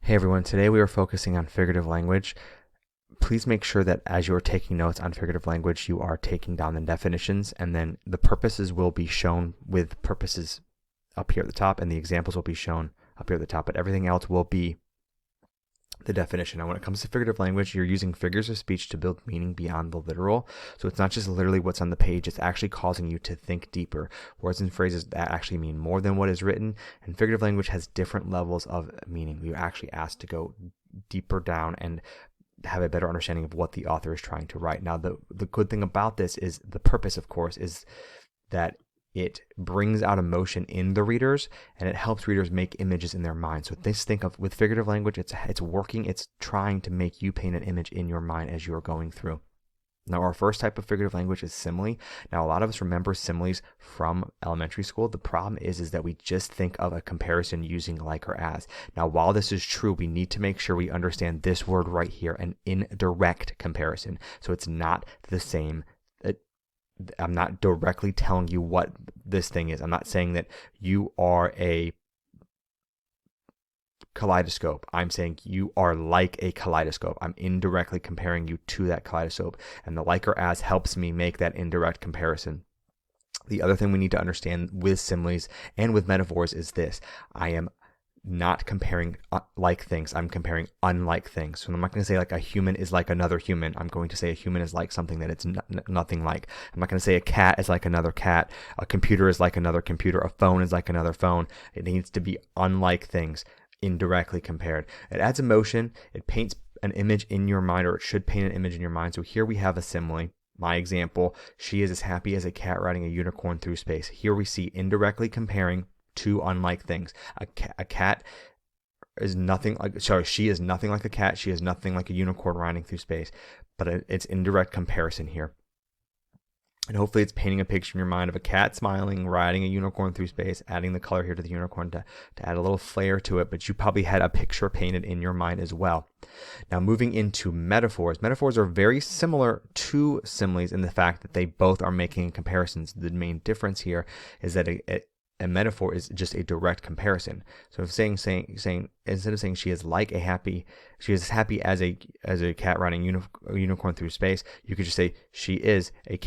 Hey everyone, today we are focusing on figurative language. Please make sure that as you are taking notes on figurative language, you are taking down the definitions, and then the purposes will be shown with purposes up here at the top, and the examples will be shown up here at the top, but everything else will be the definition. Now, when it comes to figurative language, you're using figures of speech to build meaning beyond the literal. So it's not just literally what's on the page, it's actually causing you to think deeper. Words and phrases that actually mean more than what is written, and figurative language has different levels of meaning. You're actually asked to go deeper down and have a better understanding of what the author is trying to write. Now, the good thing about this is the purpose, of course, is that it brings out emotion in the readers, and it helps readers make images in their mind. So think of with figurative language, it's trying to make you paint an image in your mind as you're going through. Now, our first type of figurative language is simile. Now, a lot of us remember similes from elementary school. The problem is that we just think of a comparison using like or as. Now, while this is true, we need to make sure we understand this word right here, an indirect comparison. So it's not the same. I'm not directly telling you what this thing is. I'm not saying that you are a kaleidoscope. I'm saying you are like a kaleidoscope. I'm indirectly comparing you to that kaleidoscope, and the like or as helps me make that indirect comparison. The other thing we need to understand with similes and with metaphors is this: I am not comparing like things, I'm comparing unlike things. So I'm not going to say like a human is like another human. I'm going to say a human is like something that it's nothing like. I'm not going to say a cat is like another cat, a computer is like another computer, a phone is like another phone. It needs to be unlike things, indirectly compared. It adds emotion, it paints an image in your mind, or it should paint an image in your mind. So here we have a simile. My example: she is as happy as a cat riding a unicorn through space. Here we see indirectly comparing two unlike things. A cat is nothing like, she is nothing like a cat. She is nothing like a unicorn riding through space. But it's indirect comparison here. And hopefully it's painting a picture in your mind of a cat smiling, riding a unicorn through space, adding the color here to the unicorn to add a little flair to it. But you probably had a picture painted in your mind as well. Now, moving into metaphors. Metaphors are very similar to similes in the fact that they both are making comparisons. The main difference here is that a metaphor is just a direct comparison. So if saying instead of saying she is as happy as a cat riding a unicorn through space, you could just say she is a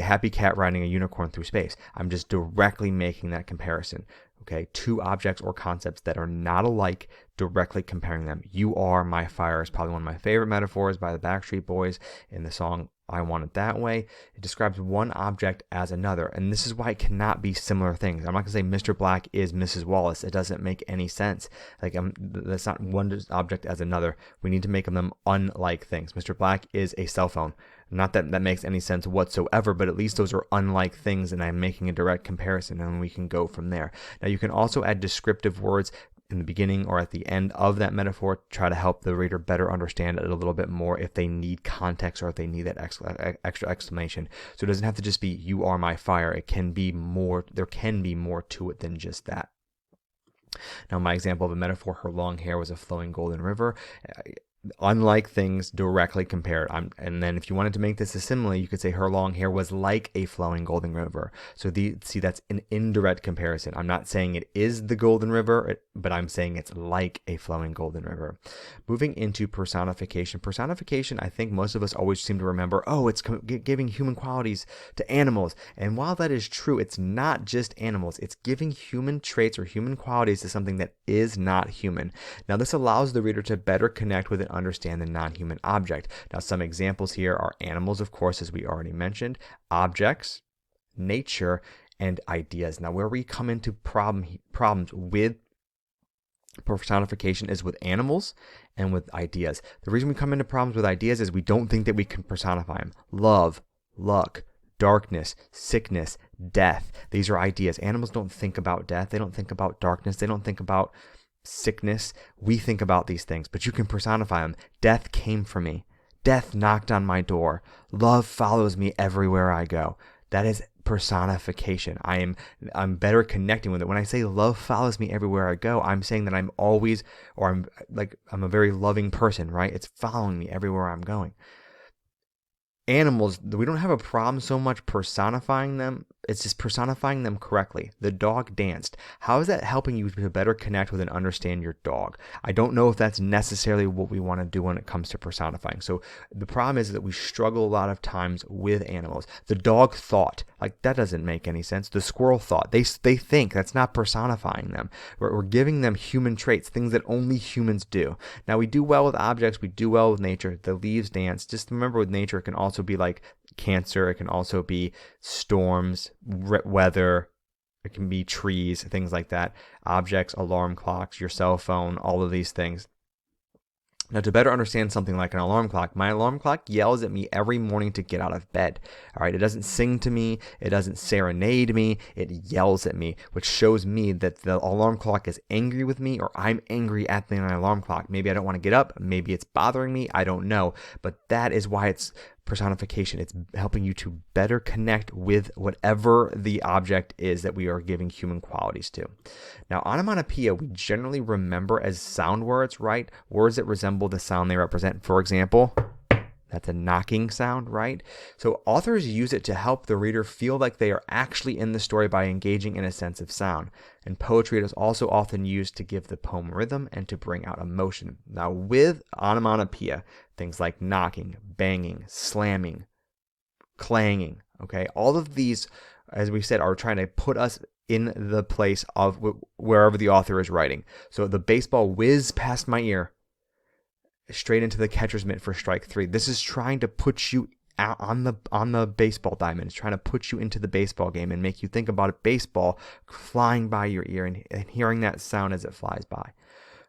happy cat riding a unicorn through space. I'm just directly making that comparison. Okay, two objects or concepts that are not alike, directly comparing them. You Are My Fire is probably one of my favorite metaphors by the Backstreet Boys in the song I Want It That Way. It describes one object as another, and this is why it cannot be similar things. I'm not going to say Mr. Black is Mrs. Wallace. It doesn't make any sense. That's not one object as another. We need to make them unlike things. Mr. Black is a cell phone. Not that that makes any sense whatsoever, but at least those are unlike things, and I'm making a direct comparison, and we can go from there. Now, you can also add descriptive words in the beginning or at the end of that metaphor to try to help the reader better understand it a little bit more if they need context or if they need that extra exclamation. So it doesn't have to just be "You are my fire." It can be more. There can be more to it than just that. Now, my example of a metaphor: her long hair was a flowing golden river. Unlike things, directly compared. And then if you wanted to make this a simile, you could say her long hair was like a flowing golden river. So see, that's an indirect comparison. I'm not saying it is the golden river, but I'm saying it's like a flowing golden river. Moving into personification. Personification, I think most of us always seem to remember, it's giving human qualities to animals. And while that is true, it's not just animals. It's giving human traits or human qualities to something that is not human. Now, this allows the reader to better connect with and understand the non-human object. Now, some examples here are animals, of course, as we already mentioned, objects, nature, and ideas. Now, where we come into problems with personification is with animals and with ideas. The reason we come into problems with ideas is we don't think that we can personify them. Love, luck, darkness, sickness, death. These are ideas. Animals don't think about death. They don't think about darkness. They don't think about sickness. We think about these things, but you can personify them. Death came for me. Death knocked on my door. Love follows me everywhere I go. That is personification. I'm better connecting with it. When I say love follows me everywhere I go, I'm saying that I'm always, or I'm a very loving person, right? It's following me everywhere I'm going. animals, we don't have a problem so much personifying them. It's just personifying them correctly. The dog danced. How is that helping you to better connect with and understand your dog? I don't know if that's necessarily what we want to do when it comes to personifying. So the problem is that we struggle a lot of times with animals. The dog thought, like, that doesn't make any sense. The squirrel thought. They think. That's not personifying them. We're giving them human traits, things that only humans do. Now, we do well with objects. We do well with nature. The leaves dance. Just remember, with nature, it can also be like Cancer. It can also be storms, weather. It can be trees, things like that. Objects, alarm clocks, your cell phone, all of these things. Now, to better understand something like an alarm clock, my alarm clock yells at me every morning to get out of bed. All right, it doesn't sing to me, it doesn't serenade me, it yells at me, which shows me that the alarm clock is angry with me, or I'm angry at the alarm clock. Maybe I don't want to get up, maybe it's bothering me, I don't know. But that is why it's personification. It's helping you to better connect with whatever the object is that we are giving human qualities to. Now, onomatopoeia, we generally remember as sound words, right? Words that resemble the sound they represent. For example, that's a knocking sound, right? So authors use it to help the reader feel like they are actually in the story by engaging in a sense of sound. And poetry is also often used to give the poem rhythm and to bring out emotion. Now, with onomatopoeia, things like knocking, banging, slamming, clanging, okay? All of these, as we said, are trying to put us in the place of wherever the author is writing. So the baseball whizzed past my ear, straight into the catcher's mitt for strike 3. This is trying to put you out on the baseball diamond. It's trying to put you into the baseball game and make you think about a baseball flying by your ear and hearing that sound as it flies by.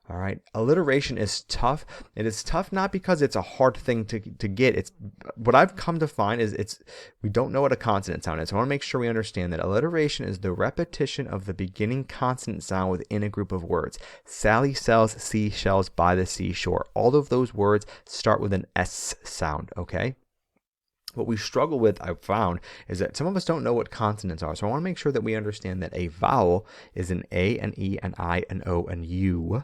All right. Alliteration is tough. It is tough not because it's a hard thing to get. It's what I've come to find is we don't know what a consonant sound is. So I want to make sure we understand that alliteration is the repetition of the beginning consonant sound within a group of words. Sally sells seashells by the seashore. All of those words start with an S sound, okay? What we struggle with, I've found, is that some of us don't know what consonants are. So I want to make sure that we understand that a vowel is an A, an E, an I, an O, an U,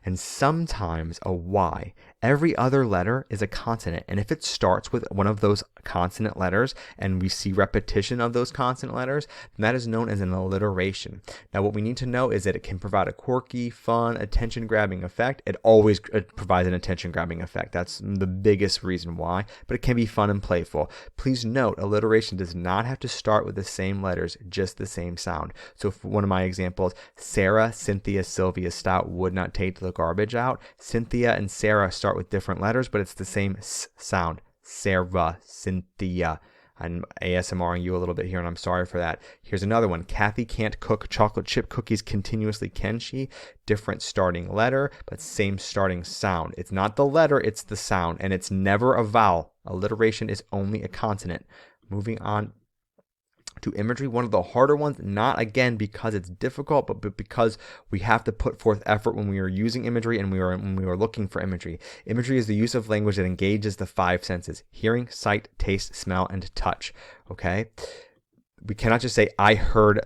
and sometimes a Y. Every other letter is a consonant, and if it starts with one of those consonant letters and we see repetition of those consonant letters, then that is known as an alliteration. Now, what we need to know is that it can provide a quirky, fun, attention-grabbing effect. It always provides an attention-grabbing effect. That's the biggest reason why, but it can be fun and playful. Please note, alliteration does not have to start with the same letters, just the same sound. So for one of my examples, Sarah, Cynthia, Sylvia Stout would not take the garbage out. Cynthia and Sarah start with different letters, but it's the same S sound. Sarah, Cynthia. I'm ASMRing you a little bit here, and I'm sorry for that. Here's another one. Kathy can't cook chocolate chip cookies continuously, can she? Different starting letter, but same starting sound. It's not the letter, it's the sound, and it's never a vowel. Alliteration is only a consonant. Moving on to imagery, one of the harder ones, not again because it's difficult, but because we have to put forth effort when we are using imagery and when we are looking for imagery. Imagery is the use of language that engages the 5 senses: hearing, sight, taste, smell, and touch. Okay? We cannot just say, I heard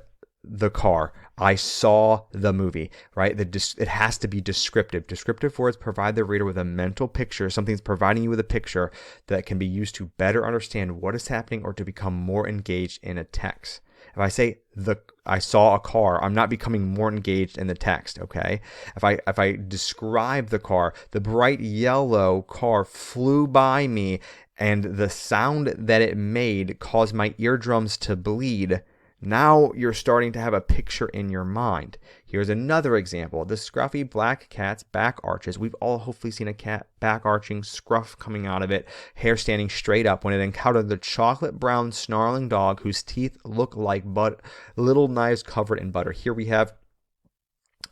the car, I saw the movie, right? It has to be descriptive. Descriptive words provide the reader with a mental picture. Something's providing you with a picture that can be used to better understand what is happening or to become more engaged in a text. If I say I saw a car, I'm not becoming more engaged in the text, okay? If I describe the car, the bright yellow car flew by me and the sound that it made caused my eardrums to bleed. Now you're starting to have a picture in your mind. Here's another example. The scruffy black cat's back arches. We've all hopefully seen a cat back arching, scruff coming out of it, hair standing straight up when it encountered the chocolate brown snarling dog whose teeth look like little knives covered in butter. Here we have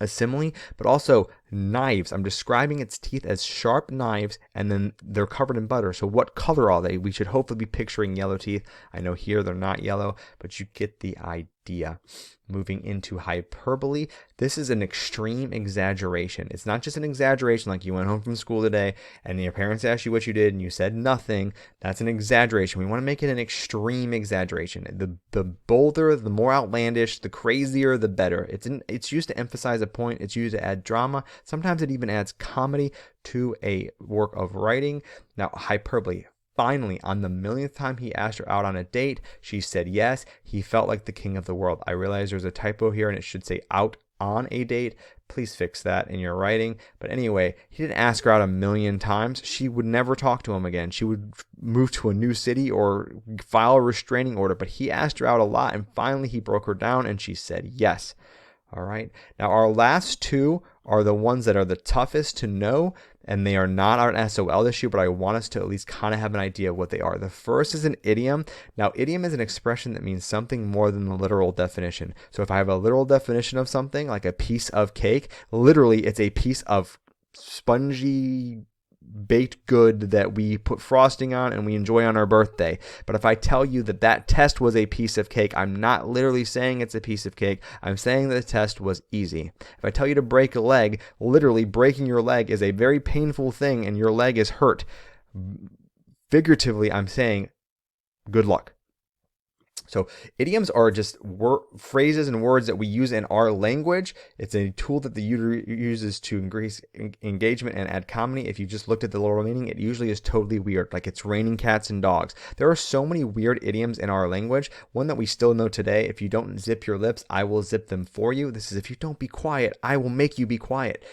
a simile, but also knives. I'm describing its teeth as sharp knives, and then they're covered in butter. So what color are they? We should hopefully be picturing yellow teeth. I know here they're not yellow, but you get the idea. Moving into hyperbole, this is an extreme exaggeration. It's not just an exaggeration like you went home from school today and your parents asked you what you did and you said nothing. That's an exaggeration. We want to make it an extreme exaggeration. The bolder, the more outlandish, the crazier, the better. It's used to emphasize a point. It's used to add drama. Sometimes it even adds comedy to a work of writing. Now, hyperbole. finally, on the millionth time he asked her out on a date, she said yes. He felt like the king of the world. I realize there's a typo here and it should say out on a date. Please fix that in your writing. But anyway, he didn't ask her out a million times. She would never talk to him again. She would move to a new city or file a restraining order. But he asked her out a lot, and finally he broke her down and she said yes. All right. Now, our last two are the ones that are the toughest to know, and they are not an SOL issue, but I want us to at least kind of have an idea of what they are. The first is an idiom. Now, idiom is an expression that means something more than the literal definition. So if I have a literal definition of something, like a piece of cake, literally it's a piece of spongy baked good that we put frosting on and we enjoy on our birthday. But if I tell you that that test was a piece of cake, I'm not literally saying it's a piece of cake. I'm saying that the test was easy. If I tell you to break a leg, literally breaking your leg is a very painful thing and your leg is hurt. Figuratively, I'm saying good luck. So idioms are just phrases and words that we use in our language. It's a tool that the user uses to increase engagement and add comedy. If you just looked at the literal meaning, it usually is totally weird, like it's raining cats and dogs. There are so many weird idioms in our language. One that we still know today: if you don't zip your lips, I will zip them for you. This is if you don't be quiet, I will make you be quiet.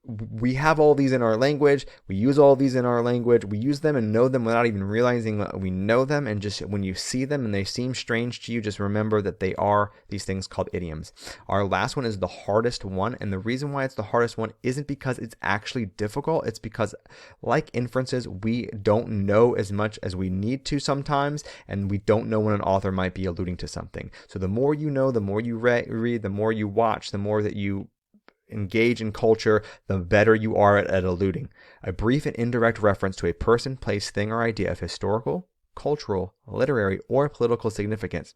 We have all these in our language. We use all these in our language. We use them and know them without even realizing that we know them. And just when you see them and they seem strange to you, just remember that they are these things called idioms. Our last one is the hardest one. And the reason why it's the hardest one isn't because it's actually difficult. It's because, like inferences, we don't know as much as we need to sometimes. And we don't know when an author might be alluding to something. So the more you know, the more you read, the more you watch, the more that you engage in culture, the better you are at alluding. A brief and indirect reference to a person, place, thing, or idea of historical, cultural, literary, or political significance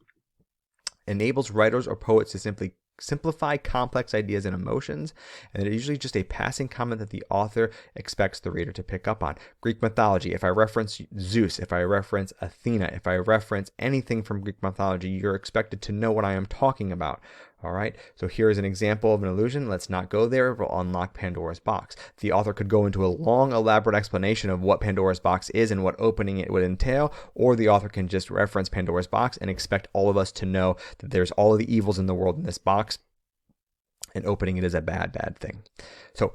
enables writers or poets to simply simplify complex ideas and emotions, and it is usually just a passing comment that the author expects the reader to pick up on. Greek mythology: if I reference Zeus, if I reference Athena, if I reference anything from Greek mythology, you're expected to know what I am talking about. All right, so here is an example of an allusion. Let's not go there. We'll unlock Pandora's box. The author could go into a long, elaborate explanation of what Pandora's box is and what opening it would entail, or the author can just reference Pandora's box and expect all of us to know that there's all of the evils in the world in this box, and opening it is a bad, bad thing. So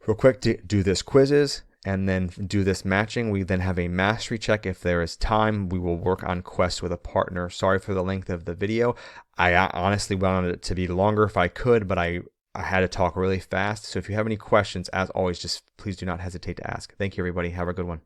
real quick, do this quizzes and then do this matching. We then have a mastery check. If there is time, we will work on quests with a partner. Sorry for the length of the video. I honestly wanted it to be longer if I could, but I had to talk really fast. So if you have any questions, as always, just please do not hesitate to ask. Thank you, everybody. Have a good one.